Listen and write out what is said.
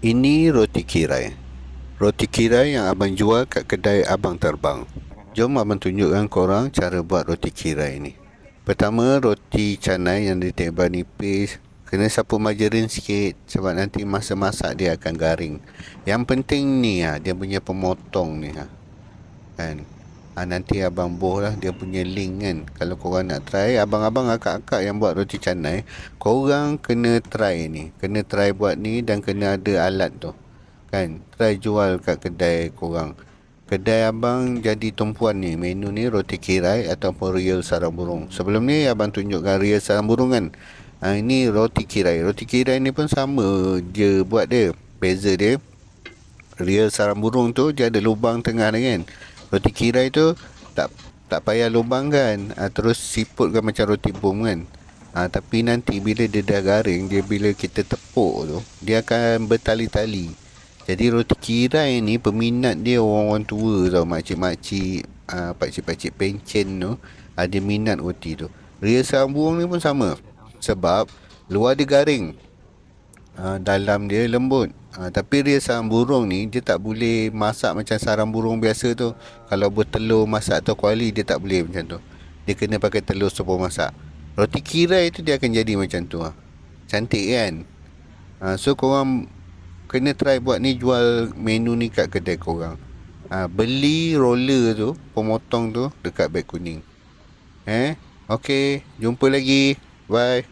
Ini roti kirai. Roti kirai yang abang jual kat kedai abang terbang. Jom abang tunjukkan korang cara buat roti kirai ni. Pertama, roti canai yang ditebal nipis. Kena sapu margarin sikit sebab nanti masa masak dia akan garing. Yang penting ni dia punya pemotong ni kan. Nanti abang boh lah dia punya link kan. Kalau korang nak try, abang-abang akak-akak yang buat roti canai, korang kena try ni. Kena try buat ni dan kena ada alat tu kan. Try jual kat kedai korang. Kedai abang jadi tumpuan ni. Menu ni roti kirai ataupun riel sarang burung. Sebelum ni abang tunjukkan riel sarang burung kan. Ini roti kirai. Roti kirai ni pun sama je buat dia. Beza dia, riel sarang burung tu dia ada lubang tengah dia kan. Roti kirai tu tak tak payah lubang kan. Terus siputkan macam roti bom kan. Tapi nanti bila dia dah garing, dia bila kita tepuk tu, dia akan bertali-tali. Jadi roti kirai ni peminat dia orang-orang tua tau, makcik-makcik, pakcik-pakcik pencen tu, ada minat roti tu. Ria sambung ni pun sama. Sebab luar dia garing, dalam dia lembut. Tapi ria sarang burung ni dia tak boleh masak macam sarang burung biasa tu. Kalau bertelur masak atau kuali dia tak boleh macam tu. Dia kena pakai telur sebelum masak. Roti kirai tu dia akan jadi macam tu. Cantik kan? So korang kena try buat ni, jual menu ni kat kedai korang. Beli roller tu, pemotong tu dekat beg kuning. Okay, jumpa lagi. Bye.